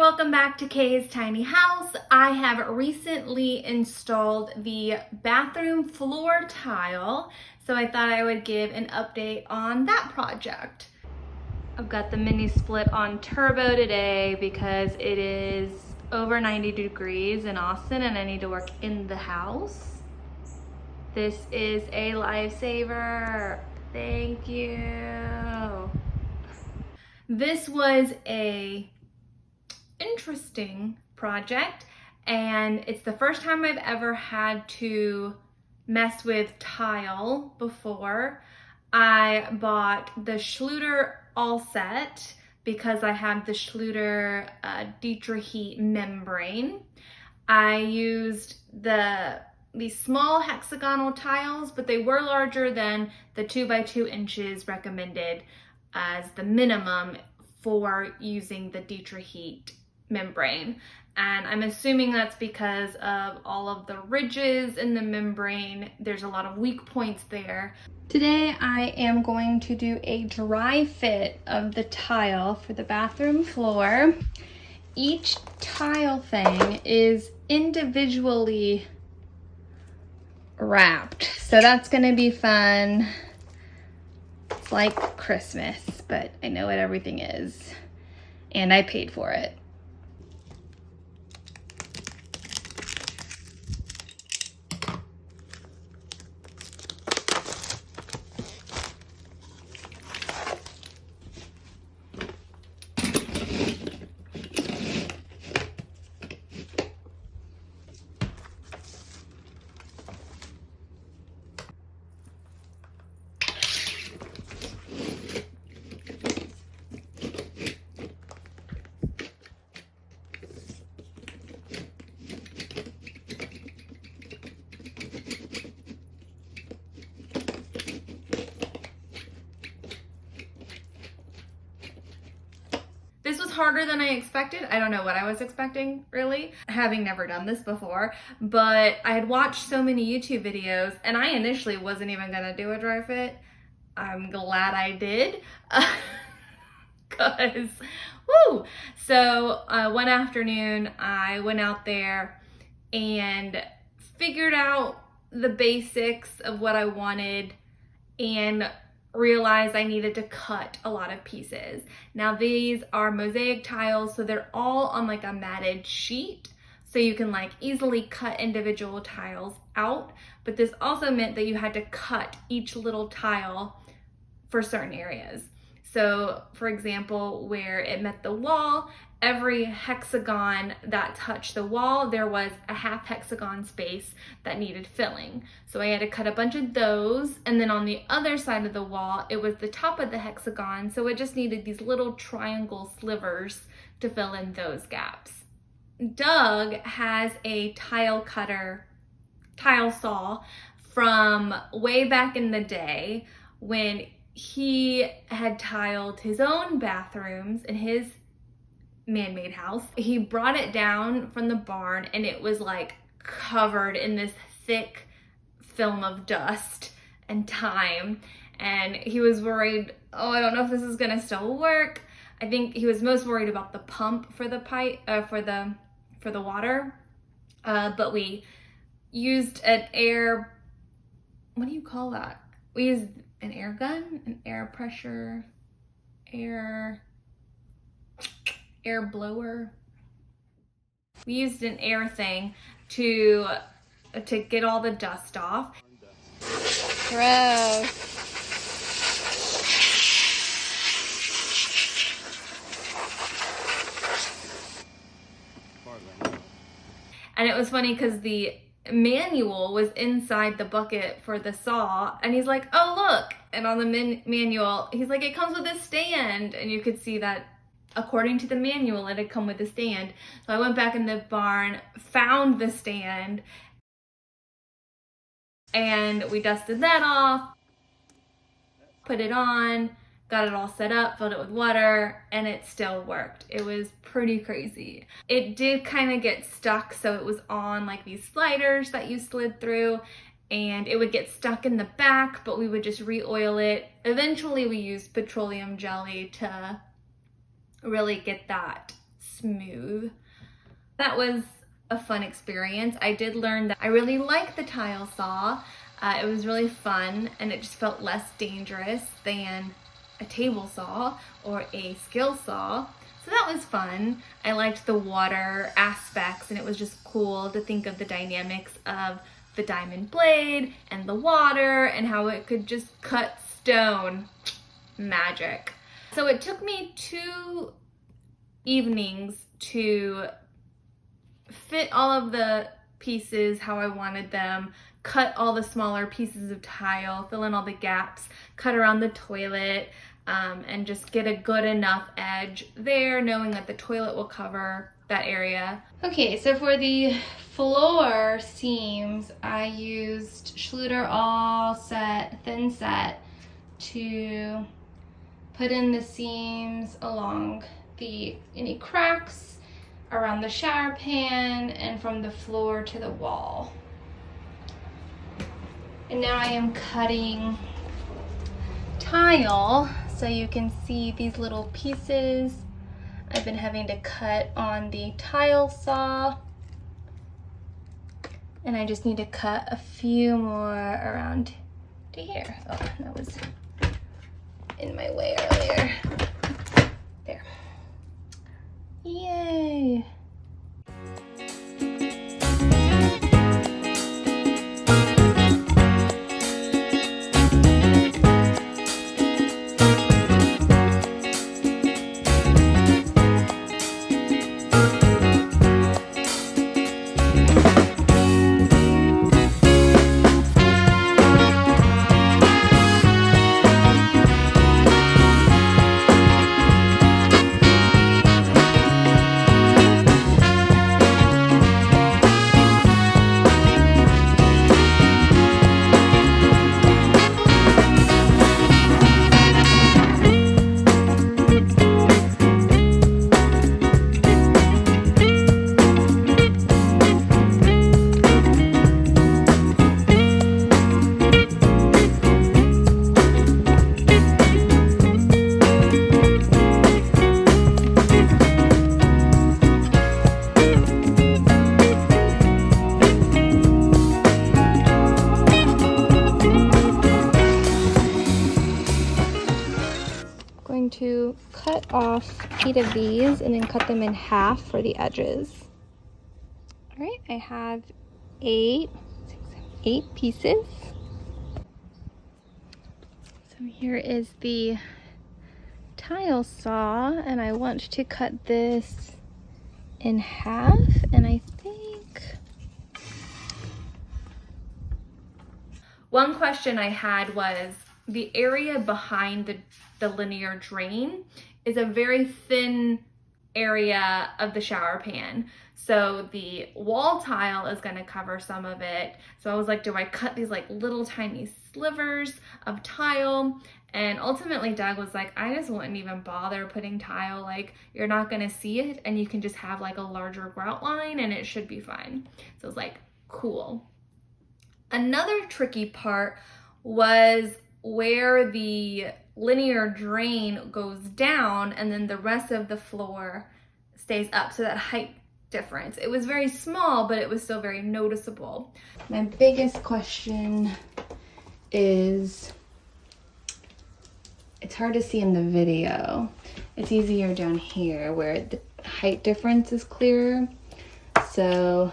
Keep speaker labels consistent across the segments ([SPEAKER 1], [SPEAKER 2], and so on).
[SPEAKER 1] welcome back to Kay's Tiny House. I have recently installed the bathroom floor tile, so I thought I would give an update on that project. I've got the mini split on turbo today because it is over 90 degrees in Austin and I need to work in the house. This is a lifesaver. Thank you. This was a interesting project, and it's the first time I've ever had to mess with tile before. I bought the Schluter All Set because I have the Schluter DITRA heat membrane. I used these small hexagonal tiles, but they were larger than the 2 by 2 inches recommended as the minimum for using the DITRA heat membrane. And I'm assuming that's because of all of the ridges in the membrane. There's a lot of weak points there. Today I am going to do a dry fit of the tile for the bathroom floor. Each tile thing is individually wrapped, so that's gonna be fun. It's like Christmas, but I know what everything is, and I paid for it. This was harder than I expected. I don't know what I was expecting, really, having never done this before, but I had watched so many YouTube videos and I initially wasn't even gonna do a dry fit. I'm glad I did, cause woo! So one afternoon I went out there and figured out the basics of what I wanted and realized I needed to cut a lot of pieces. Now these are mosaic tiles, so they're all on like a matted sheet, so you can like easily cut individual tiles out, but this also meant that you had to cut each little tile for certain areas. So for example, where it met the wall, every hexagon that touched the wall, there was a half hexagon space that needed filling. So I had to cut a bunch of those, and then on the other side of the wall, it was the top of the hexagon, so it just needed these little triangle slivers to fill in those gaps. Doug has a tile saw from way back in the day when he had tiled his own bathrooms in his man-made house. He brought it down from the barn and it was like covered in this thick film of dust and time, and he was worried, oh, I don't know if this is gonna still work. I think he was most worried about the pump for the pipe for the water, but we used an air, what do you call that? We used an air gun, an air pressure, air blower. We used an air thing to get all the dust off. Gross. And it was funny because the manual was inside the bucket for the saw, and he's like, oh look, and on the manual he's like, it comes with a stand, and you could see that according to the manual it had come with a stand. So I went back in the barn, found the stand, and we dusted that off, put it on, got it all set up, filled it with water, and it still worked. It was pretty crazy. It did kind of get stuck, so it was on like these sliders that you slid through, and it would get stuck in the back, but we would just re-oil it. Eventually we used petroleum jelly to really get that smooth. That was a fun experience. I did learn that I really like the tile saw. It was really fun, and it just felt less dangerous than a table saw or a skill saw. So that was fun. I liked the water aspects, and it was just cool to think of the dynamics of the diamond blade and the water and how it could just cut stone. Magic. So it took me 2 evenings to fit all of the pieces how I wanted them, cut all the smaller pieces of tile, fill in all the gaps, cut around the toilet, and just get a good enough edge there, knowing that the toilet will cover that area. Okay, so for the floor seams, I used Schluter All Set, Thin Set, to put in the seams along any cracks around the shower pan and from the floor to the wall. And now I am cutting tile, so you can see these little pieces I've been having to cut on the tile saw, and I just need to cut a few more around to here. Oh, that was in my way earlier. There. Yay! To cut off 8 of these and then cut them in half for the edges. All right, I have 8 pieces. So here is the tile saw, and I want to cut this in half, and I think one question I had was the area behind the linear drain is a very thin area of the shower pan. So the wall tile is going to cover some of it. So I was like, do I cut these like little tiny slivers of tile? And ultimately Doug was like, I just wouldn't even bother putting tile. Like, you're not going to see it, and you can just have like a larger grout line and it should be fine. So I was like, cool. Another tricky part was where the linear drain goes down and then the rest of the floor stays up, so that height difference. It was very small, but it was still very noticeable. My biggest question is, it's hard to see in the video. It's easier down here where the height difference is clearer. So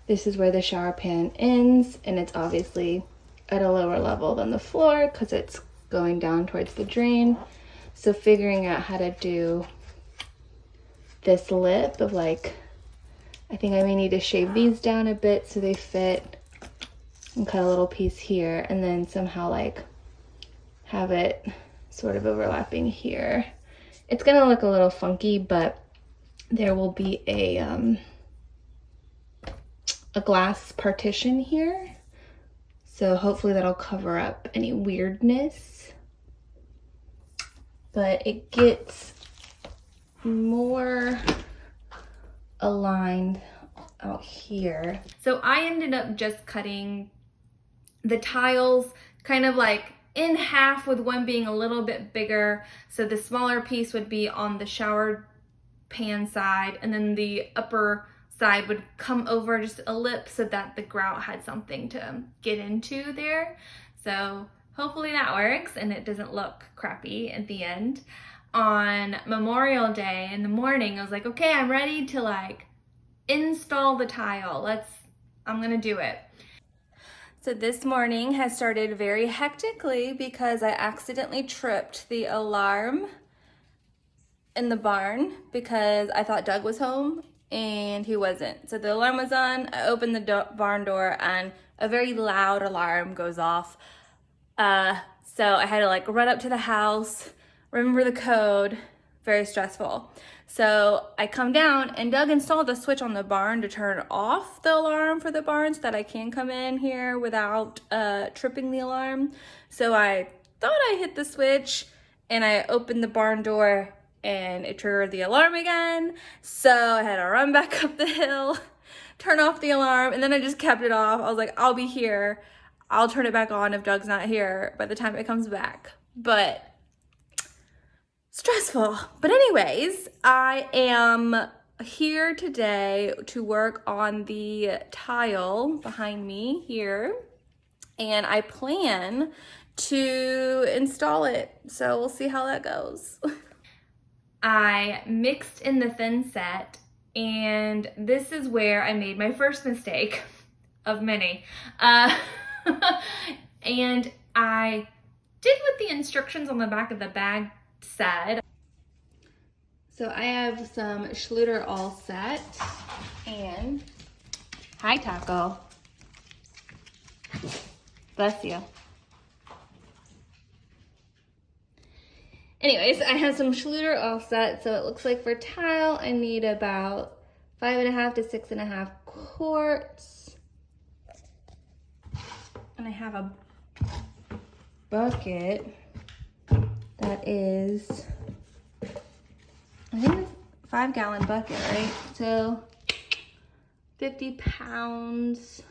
[SPEAKER 1] this is where the shower pan ends, and it's obviously at a lower level than the floor because it's going down towards the drain. So figuring out how to do this lip of like, I think I may need to shave these down a bit so they fit, and cut a little piece here, and then somehow like have it sort of overlapping here. It's gonna look a little funky, but there will be a glass partition here. So hopefully that'll cover up any weirdness, but it gets more aligned out here. So I ended up just cutting the tiles kind of like in half, with one being a little bit bigger. So the smaller piece would be on the shower pan side, and then the upper side would come over just a lip so that the grout had something to get into there. So hopefully that works and it doesn't look crappy at the end. On Memorial Day in the morning, I was like, okay, I'm ready to like install the tile. I'm gonna do it. So this morning has started very hectically because I accidentally tripped the alarm in the barn because I thought Doug was home and he wasn't. So the alarm was on, I opened the barn door and a very loud alarm goes off. So I had to like run up to the house, remember the code, very stressful. So I come down and Doug installed a switch on the barn to turn off the alarm for the barn so that I can come in here without tripping the alarm. So I thought I hit the switch and I opened the barn door and it triggered the alarm again. So I had to run back up the hill, turn off the alarm, and then I just kept it off. I was like, I'll be here. I'll turn it back on if Doug's not here by the time it comes back. But stressful. But anyways, I am here today to work on the tile behind me here, and I plan to install it. So we'll see how that goes. I mixed in the thin set, and this is where I made my first mistake of many. And I did what the instructions on the back of the bag said. So I have some Schluter all set, and hi Taco, bless you. Anyways, I have some Schluter all set, so it looks like for tile I need about 5.5 to 6.5 quarts. And I have a bucket that is, I think it's a 5-gallon bucket, right? So 50 pounds.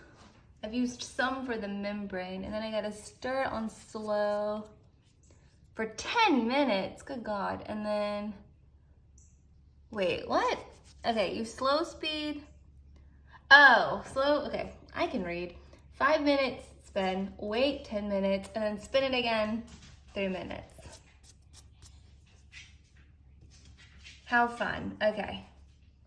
[SPEAKER 1] I've used some for the membrane, and then I gotta stir it on slow for 10 minutes, good God. And then, wait, what? Okay, you slow speed. Oh, slow, okay, I can read. 5 minutes, spin, wait 10 minutes, and then spin it again, 3 minutes. How fun, okay.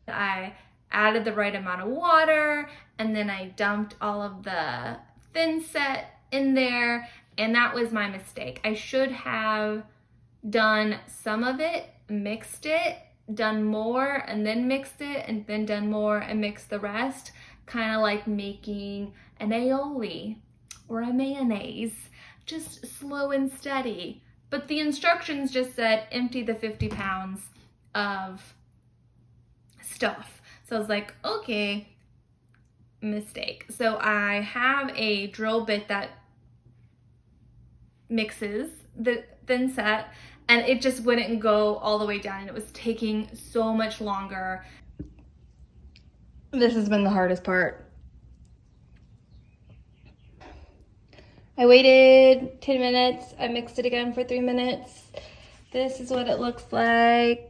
[SPEAKER 1] I added the right amount of water, and then I dumped all of the thin set in there, and that was my mistake. I should have done some of it, mixed it, done more, and then mixed it, and then done more and mixed the rest, kind of like making an aioli or a mayonnaise, just slow and steady. But the instructions just said empty the 50 pounds of stuff. So I was like, okay, mistake. So I have a drill bit that mixes the thin set, and it just wouldn't go all the way down, and it was taking so much longer. This has been the hardest part. I waited 10 minutes, I mixed it again for 3 minutes. This is what it looks like.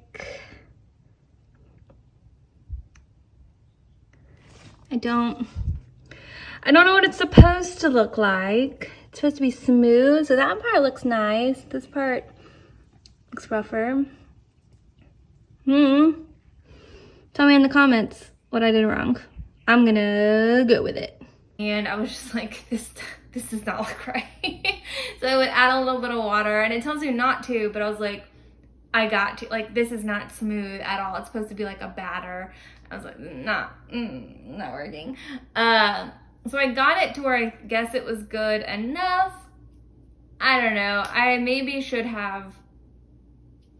[SPEAKER 1] I don't know what it's supposed to look like. It's supposed to be smooth, so that part looks nice. This part looks rougher. Tell me in the comments what I did wrong. I'm gonna go with it. And I was just like, this does not look right. So I would add a little bit of water, and it tells you not to, but I was like, I got to. Like, this is not smooth at all. It's supposed to be like a batter. I was like, not working. So I got it to where I guess it was good enough. I don't know. I maybe should have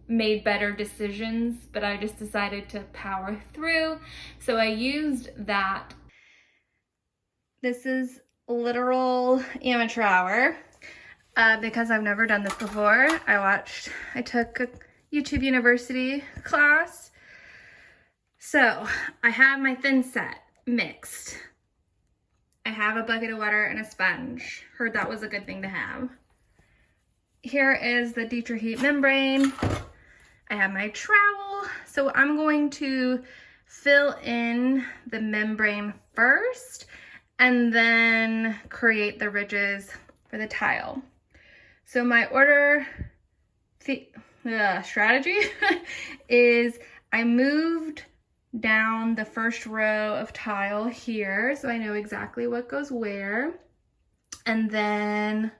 [SPEAKER 1] made better decisions, but I just decided to power through. So I used that. This is literal amateur hour because I've never done this before. I took a YouTube University class. So I have my thin set mixed. I have a bucket of water and a sponge. Heard that was a good thing to have. Here is the DITRA heat membrane. I have my trowel So I'm going to fill in the membrane first and then create the ridges for the tile. So my strategy is I moved down the first row of tile here so I know exactly what goes where, and then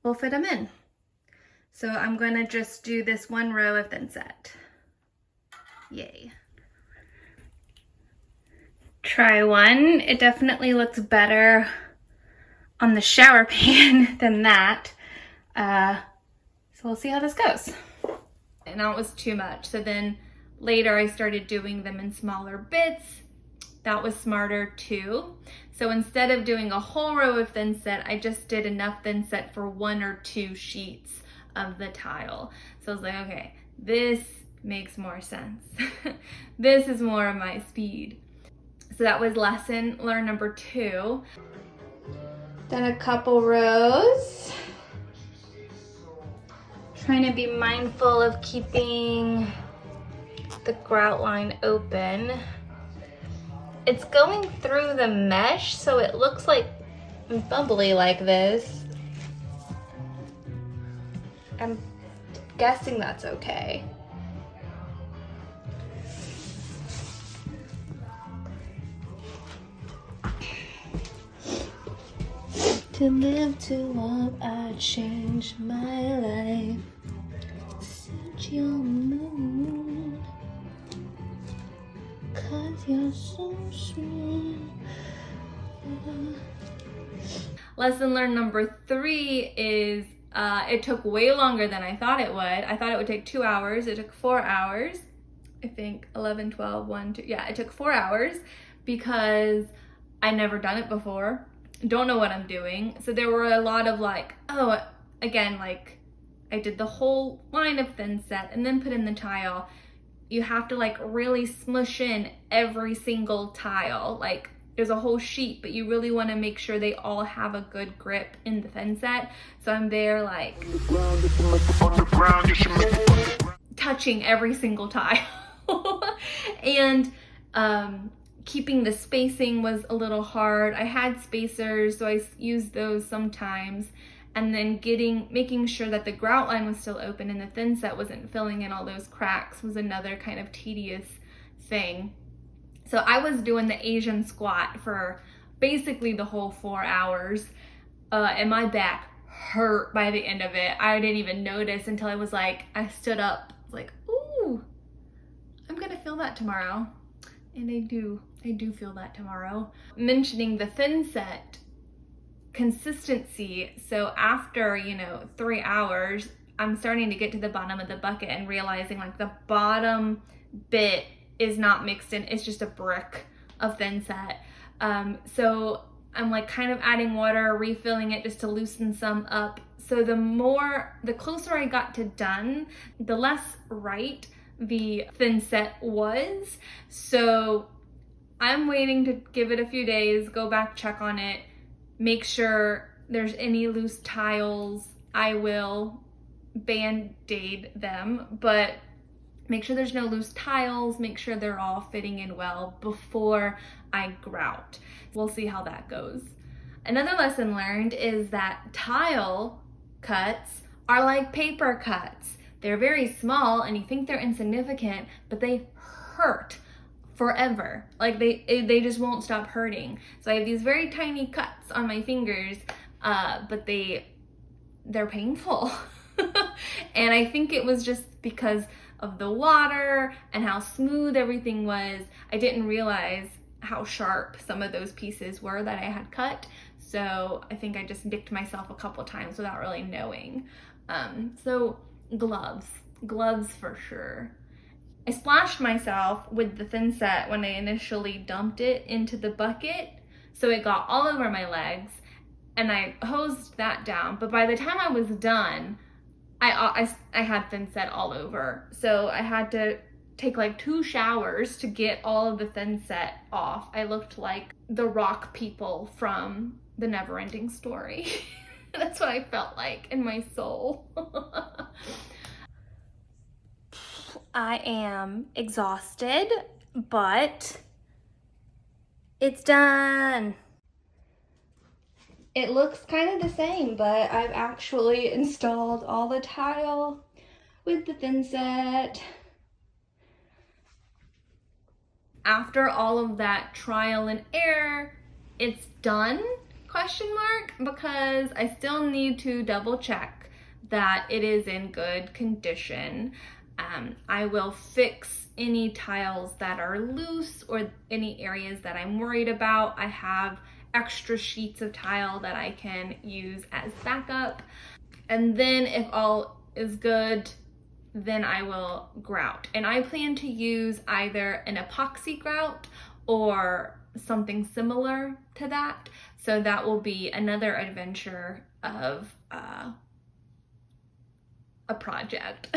[SPEAKER 1] we'll fit them in. So I'm gonna just do this one row of thinset. Yay. Try one. It definitely looks better on the shower pan than that. So we'll see how this goes. And that was too much. So then later I started doing them in smaller bits. That was smarter too. So instead of doing a whole row of thinset, I just did enough thinset for 1 or 2 sheets of the tile. So I was like, okay, this makes more sense. This is more of my speed. So that was lesson learned number 2. Done a couple rows. Trying to be mindful of keeping the grout line open. It's going through the mesh, so it looks like bubbly like this. I'm guessing that's okay. To live to love, I changed my life. Set your moon, 'cause you're so sweet. Lesson learned number 3 is it took way longer than I thought it would. I thought it would take 2 hours. It took 4 hours. I think 11, 12, 1, 2. Yeah, it took 4 hours because I never done it before. Don't know what I'm doing. So there were a lot of like, oh, again, like I did the whole line of thinset and then put in the tile. You have to like really smush in every single tile. Like there's a whole sheet, but you really want to make sure they all have a good grip in the thinset. So I'm there like touching every single tile. And keeping the spacing was a little hard. I had spacers, so I used those sometimes. And then making sure that the grout line was still open and the thinset wasn't filling in all those cracks was another kind of tedious thing. So I was doing the Asian squat for basically the whole 4 hours, and my back hurt by the end of it. I didn't even notice until I stood up, like, ooh, I'm gonna feel that tomorrow. And I do feel that tomorrow. Mentioning the thinset consistency. So after, 3 hours, I'm starting to get to the bottom of the bucket and realizing like the bottom bit is not mixed in. It's just a brick of thinset. So I'm like kind of adding water, refilling it just to loosen some up. So the closer I got to done, the less right the thinset was. So I'm waiting to give it a few days, go back, check on it, make sure there's any loose tiles. I will band-aid them, but make sure there's no loose tiles, make sure they're all fitting in well before I grout. We'll see how that goes. Another lesson learned is that tile cuts are like paper cuts. They're very small and you think they're insignificant, but they hurt forever. Like they just won't stop hurting. So I have these very tiny cuts on my fingers, but they're painful. And I think it was just because of the water and how smooth everything was. I didn't realize how sharp some of those pieces were that I had cut. So I think I just nicked myself a couple times without really knowing. So gloves for sure. I splashed myself with the thinset when I initially dumped it into the bucket, so it got all over my legs, and I hosed that down. But by the time I was done, I had thinset all over, so I had to take like 2 showers to get all of the thinset off. I looked like the rock people from the Neverending Story. That's what I felt like in my soul. I am exhausted, but it's done. It looks kind of the same, but I've actually installed all the tile with the thin set. After all of that trial and error, it's done, question mark, because I still need to double check that it is in good condition. I will fix any tiles that are loose or any areas that I'm worried about. I have extra sheets of tile that I can use as backup. And then if all is good, then I will grout. And I plan to use either an epoxy grout or something similar to that. So that will be another adventure of a project.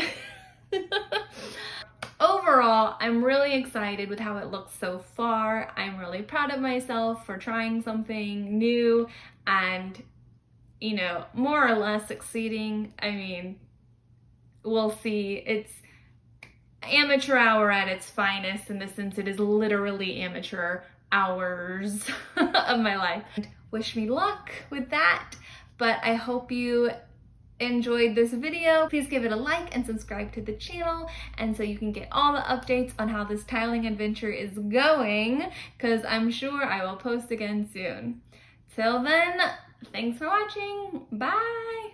[SPEAKER 1] Overall, I'm really excited with how it looks so far. I'm really proud of myself for trying something new and, you know, more or less succeeding. I mean, we'll see. It's amateur hour at its finest in the sense it is literally amateur hours of my life. Wish me luck with that, but I hope you enjoyed this video. Please give it a like and subscribe to the channel, and so you can get all the updates on how this tiling adventure is going, because I'm sure I will post again soon. Till then, thanks for watching. Bye!